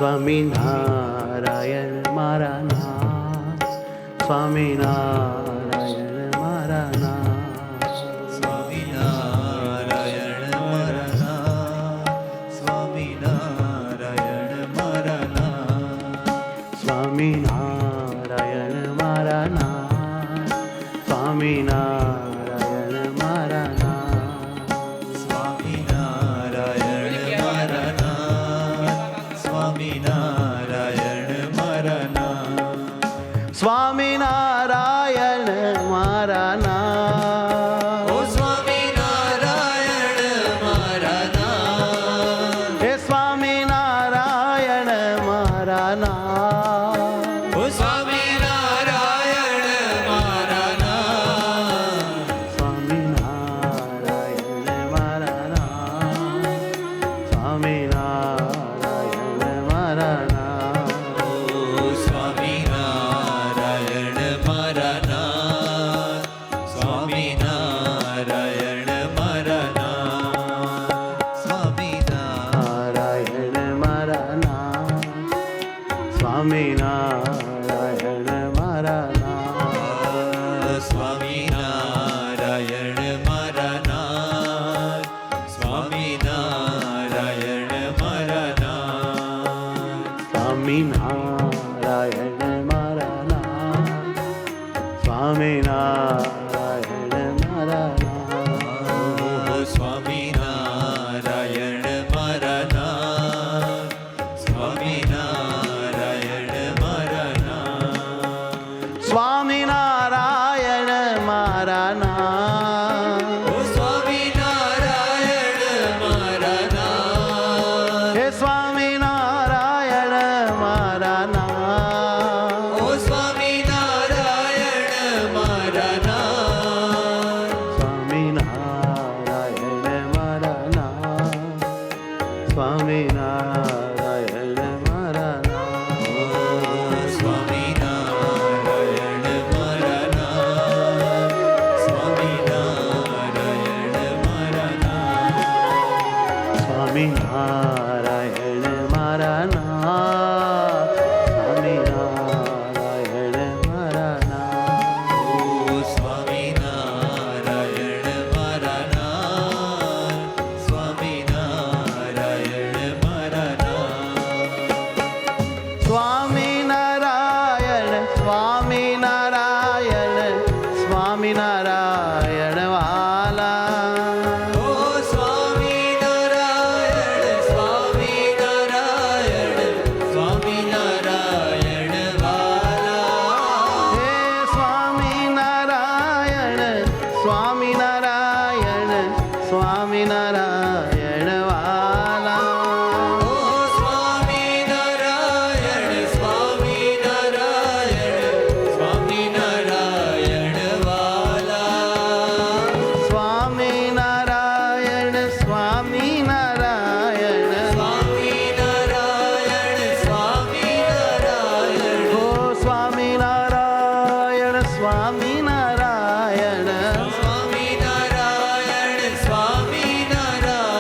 સ્વામિનારાયણ મારા નામ, સ્વામિનારાયણ મારા નામ, સ્વામિનારાયણ મારા નામ, સ્વામિનારાયણ મારા નામ, સ્વામિનારાયણ મારા નામ, સ્વામિનારાયણ મારા નામ, સ્વામિનારાયણ મારા નામ, સ્વામિનારાયણ મારા નામ, સ્વામિનારાયણ મારા નામ, ઓ સ્વામિનારાયણ મારા નામ, હે સ્વામિનારાયણ મારા નામ, ઓ સ્વામિનારાયણ મારા નામ, સ્વામિનારાયણ મારા નામ, સ્વામિનારાયણ મારા નામ, ઓ સ્વામિનારાયણ મારા નામ, સ્વામિનારાયણ મારા નામ, નારાયણ મારા નામ, સ્વામિનારાયણ મારા નામ, સ્વામિનારાયણ મારા નામ, સ્વામિનારાયણ મારા નામ, સ્વામિનારાયણ મારા નામ, સ્વામિનારાયણ મારા નામ, સ્વામિનારાયણ મારા નામ, સ્વામિનારાયણ મારા નામ, સ્વામિનારાયણ મારા નામ, ઓ સ્વામિનારાયણ મારા નામ, હે સ્વામિનારાયણ મારા નામ, ઓ સ્વામિનારાયણ મારા નામ, સ્વામિનારાયણ મારા નામ, સ્વામિનારાયણ મારા નામ, સ્વામિનારાયણ મારા નામ, સ્વામિનારાયણ મારા નામ, સ્વામિનારાયણ મારા નામ, સ્વામિનારાયણ મારા નામ, ઓ સ્વામિનારાયણ મારા નામ, સ્વામિનારાયણ મારા નામ, સ્વામિનારાયણ સ્વામિનારાયણ સ્વામિનારાયણ વાલા, ઓ સ્વામિનારાયણ સ્વામિનારાયણ સ્વામિનારાયણ વાલા, હે સ્વામિનારાયણ સ્વામિનારાયણ સ્વામિનારાયણ વાલા, ઓ સ્વામિનારાયણ સ્વામિનારાયણ સ્વામિનારાયણ વાલા, સ્વામિનારાયણ સ્વામિનારાયણ સ્વામિનારાયણ સ્વામિનારાયણ, હો સ્વામિનારાયણ સ્વામિનારાયણ સ્વામિનારાયણ સ્વામિનારાયણ,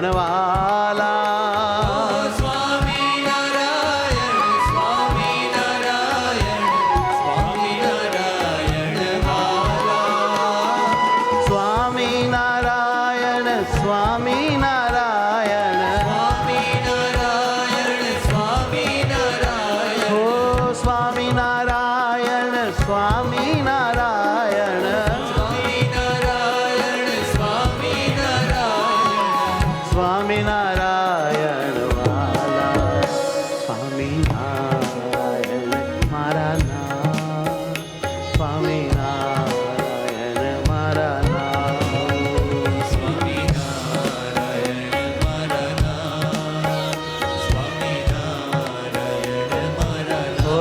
વાલા સ્વામિનારાયણ સ્વામિનારાયણ સ્વામિનારાયણ વાલા સ્વામિનારાયણ સ્વામિનારાયણ સ્વામિનારાયણ સ્વામિનારાયણ ઓ સ્વામિનારાયણ સ્વામિનારાયણ સ્વામિનારાયણ વાલા સ્વામિનારાયણ મારા નામ સ્વામિનારાયણ મારા નામ સ્વામિનારાયણ મારા નામ સ્વામિનારાયણ મારા ઓ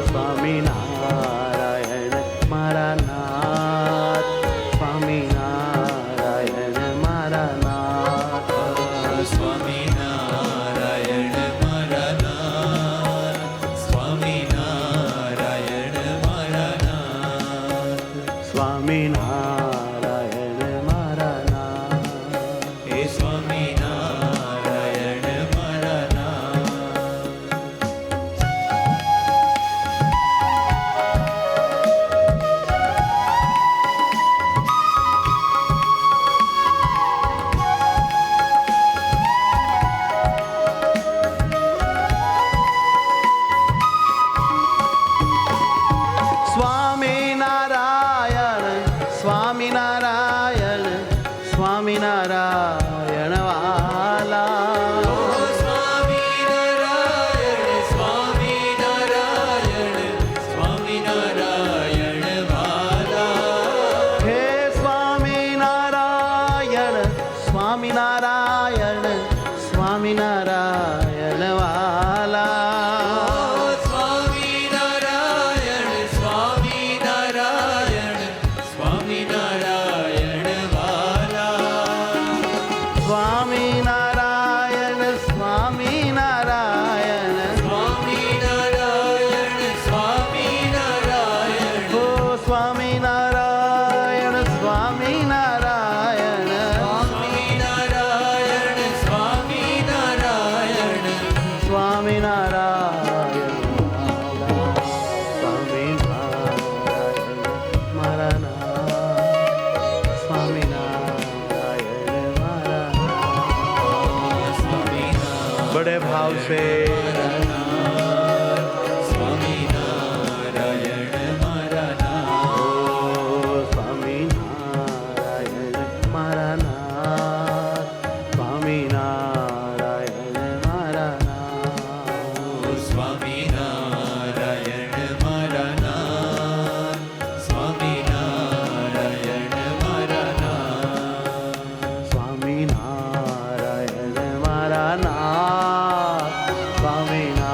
સ્વામિનારાયણ મારા નાથ સ્વામિનારાયણ મારા નાથ સ્વામિનારાયણ મારા નાથ સ્વામિનારાયણ મારા નાથ સ્વામિનારાયણ મારા નાથ હે સ્વામિનારાયણ મારા નાથ સ્વામિનારાયણ સ્વામિનારાયણ સ્વામિનારાયણ વાલા સ્વામિનારાયણ સ્વામિનારાયણ સ્વામિનારાયણ વાલા હે સ્વામિનારાયણ સ્વામિનારાયણ સ્વામિનારાયણ વાલા સ્વામિનારાયણ સ્વામિનારાયણ સ્વામિનારાયણ વાલા સ્વામિનારાયણ સ્વામિનારાયણ સ્વામિનારાયણ સ્વામિનારાયણ ઓ સ્વામિનારાયણ સ્વામિનારાયણ સ્વામિનારાયણ સ્વામિનારાયણ સ્વામિનારાયણ સ્વામિનારાયણ મારા નામ સ્વામિનારાયણ મારા સ્વામિનારાયણ બડે ભાવ સે સ્વામિનારાયણ મારા નામ ઓ સ્વામિનારાયણ મારા નાથ સ્વામિનારાયણ મારા નાથ સ્વામિનારાયણ મારા નામ સ્વામિનારાયણ મારા નામ સ્વામિનારાયણ મારા નાથ સ્વામિનારાયણ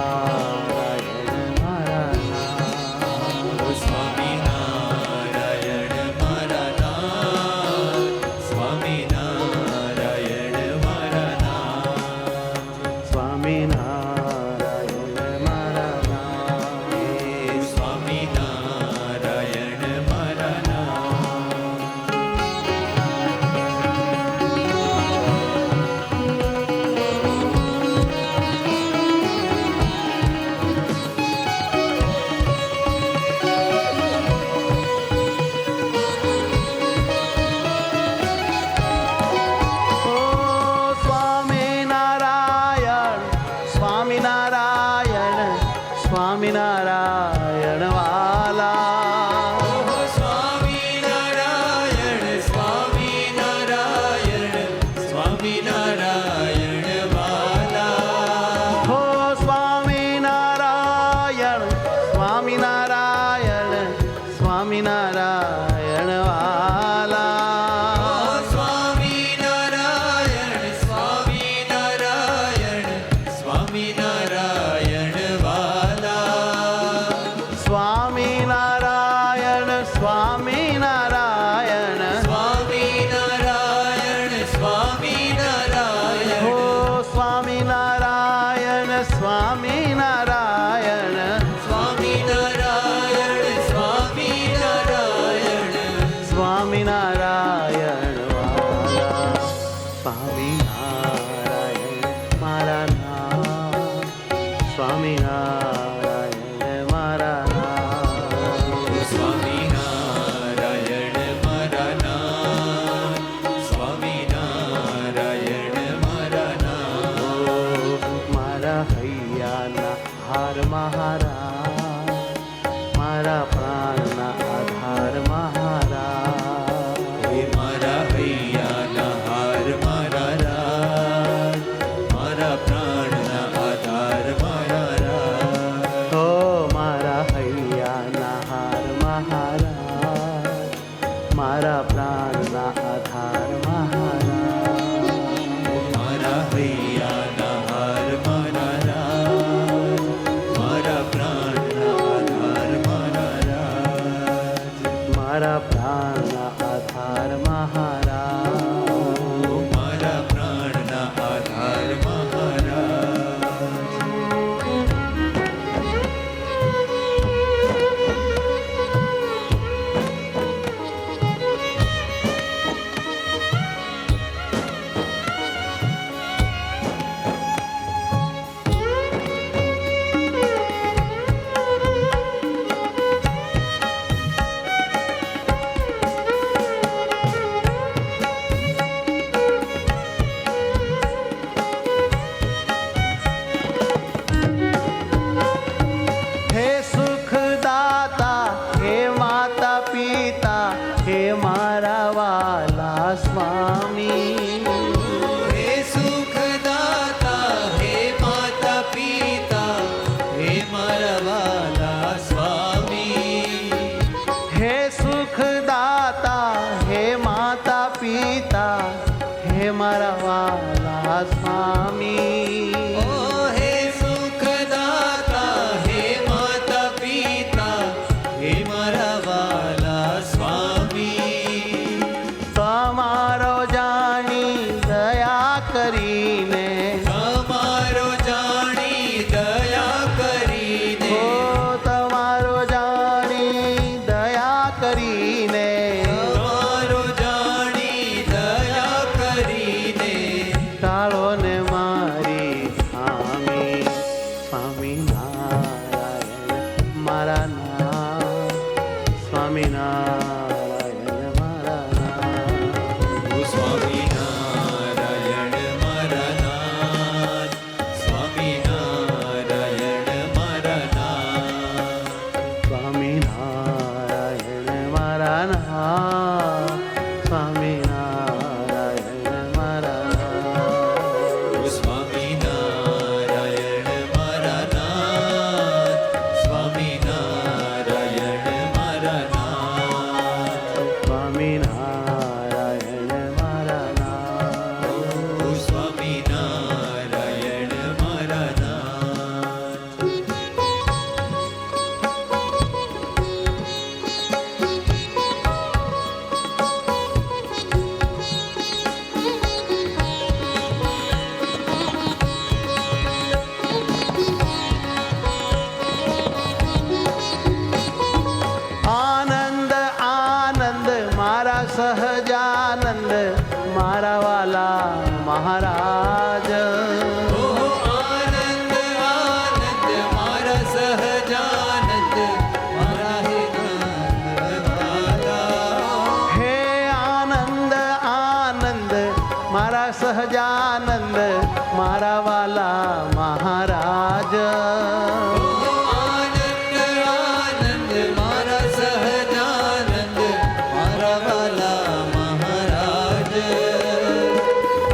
સ્વામિનારાયણ મારા નાથ, સ્વામિનારાયણ મારા નાથ. સ્વામિનારાયણ મારા નાથ, સ્વામિનારાયણ મારા નાથ. મારા હૈયાના હાર મહારાજ, મારા પ્રાણના આધાર મહારાજ. હે મારા હૈયાના હાર મારા રાજ, મારા પ્રાણના આધાર મારા રાજ. હો મારા હૈયાના હાર મહારાજ, મારા પ્રાણના આધાર મહારાજ. મારા હૈયાના હાર મારા રાજ, મારા પ્રાણના આધાર મારા રાજ. મારા પ્રાણના આધાર મહારાજ. મારા પ્રાણના આધાર મહારાજ. હે સુખદાતા, હે માતા પિતા, હે મારા વાલા સ્વામી. હે સુખદાતા, હે માતા પિતા, હે મારા વાલા સ્વામી. હે સુખદાતા, હે માતા પિતા, હે મારા વાલા સ્વામી. ઓ હે સુખદાતા, હે માતા પિતા, હે મારા વાલા સ્વામી. તમારો જાણી દયા કરીને, તમારો જાણી દયા કરીને, ઓ તમારો જાણી દયા કરીને, તમારો જાણી દયા કરીને, ટાળો ને મારી ખામી. સ્વામિનારાયણ મારા નાથ, સ્વામિનારાયણ મારા નાથ. ઓ સ્વામિનારાયણ મારા નાથ, સ્વામિનારાયણ મારા નાથ. સ્વામિનારાયણ મારા નાથ, સ્વામિનારાયણ મારા નાથ. ઓ સ્વામિનારાયણ મારા નાથ, સ્વામિનારાયણ મારા નાથ. સ્વામિનારાયણ મારા નાથ. ઓ સ્વામિનારાયણ મારા નાથ. આનંદ આનંદ મારા સહજાનંદ, મારા વાલા મહારાજ. ઓહો આનંદ આનંદ મારા સહજાનંદ, મારા હે નાથદાતા. હે આનંદ આનંદ મારા સહજાનંદ, મારા વાલા મહારાજ. ઓહો આનંદ આનંદ મારા સહજાનંદ, મારા વાલા મહારાજ.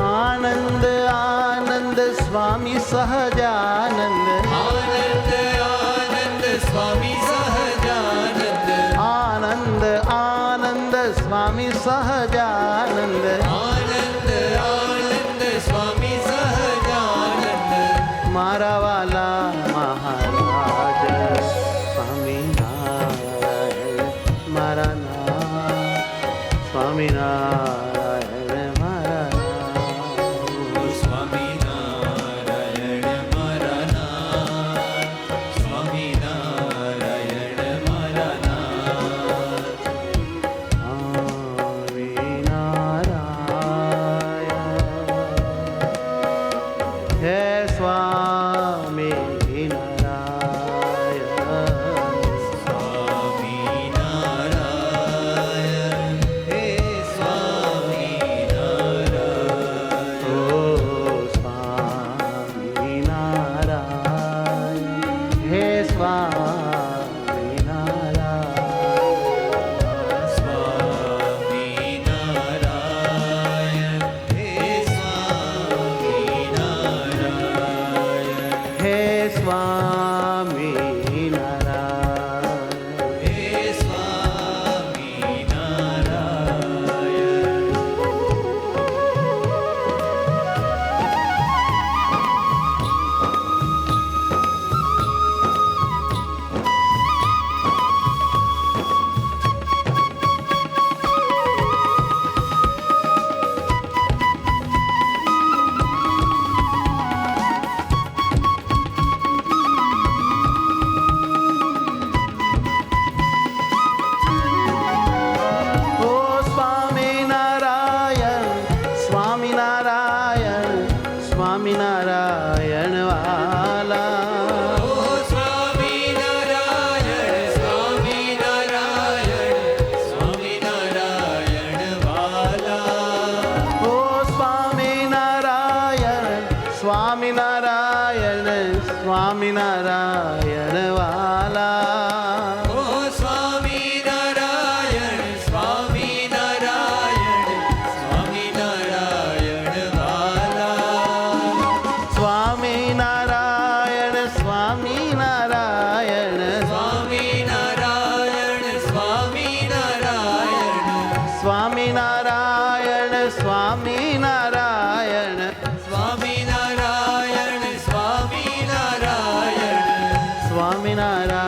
આનંદ આનંદ સ્વામી સહજાનંદ, આનંદ આનંદ સ્વામી સહજાનંદ, આનંદ આનંદ સ્વામી સહજાનંદ. આનંદ આનંદ સ્વામી સહજાનંદ, મારા વાલા મહારાજ. સ્વામિનારાયણ મારા નાથ, સ્વામિનારાયણ મારા નાથ. ઓ સ્વામિનારાયણ મારા નાથ, સ્વામિનારાયણ સ્વામિનારાયણ વાલા ઓ સ્વામિનારાયણ સ્વામિનારાયણ સ્વામિનારાયણ વાલા ઓ સ્વામિનારાયણ સ્વામિનારાયણ સ્વામિનારાયણ વાલા ઓ સ્વામિનારાયણ સ્વામિનારાયણ સ્વામિનારાયણ વાલા સ્વામિનારાયણ સ્વામિનારાયણ સ્વામિનારાયણ સ્વામિનારાયણ સ્વામિનારાયણ સ્વામિનારાયણ સ્વામિનારાયણ સ્વામિનારાયણ સ્વામિનારાયણ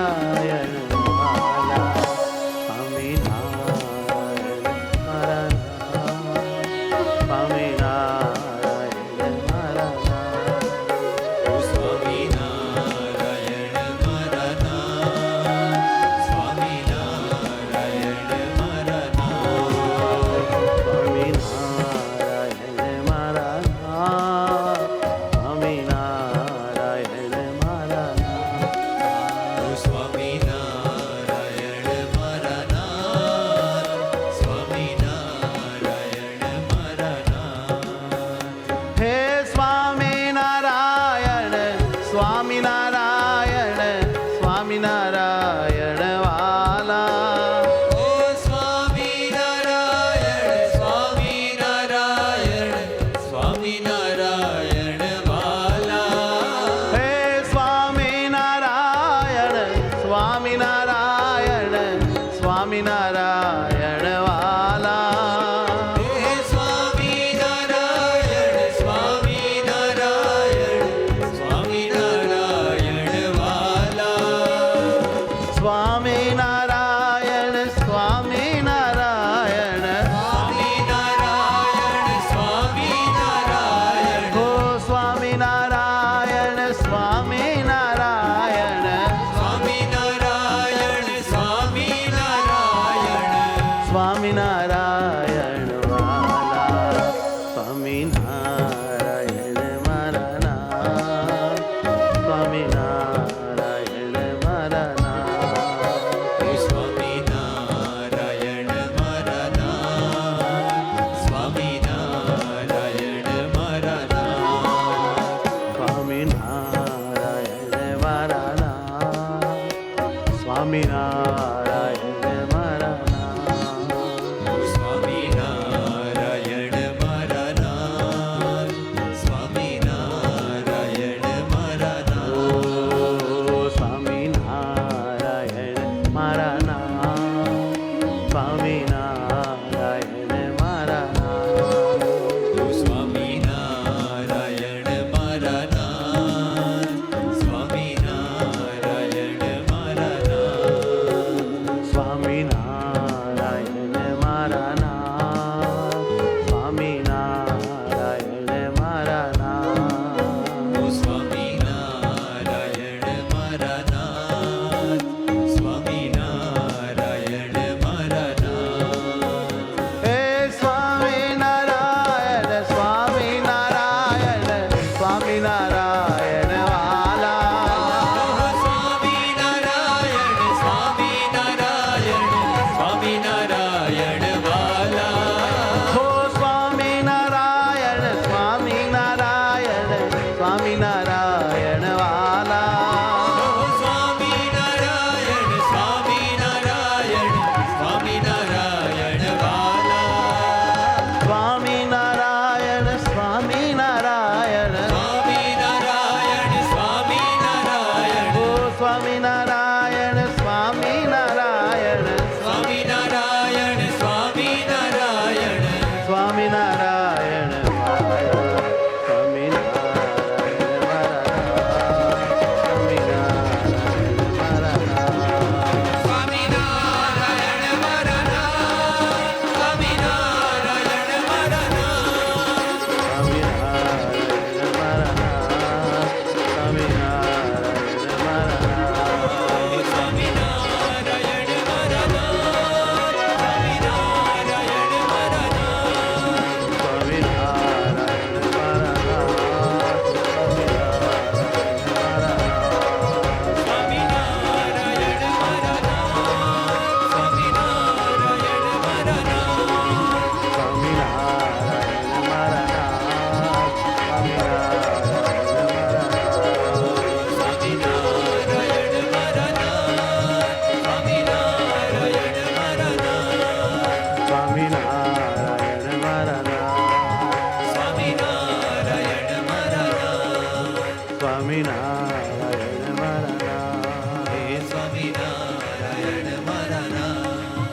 સ્વામિનારાયણ મારા નામ. હે સ્વામિનારાયણ મારા નામ.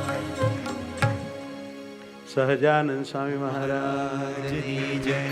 સહજાનંદ સ્વામી મહારાજ જય જય.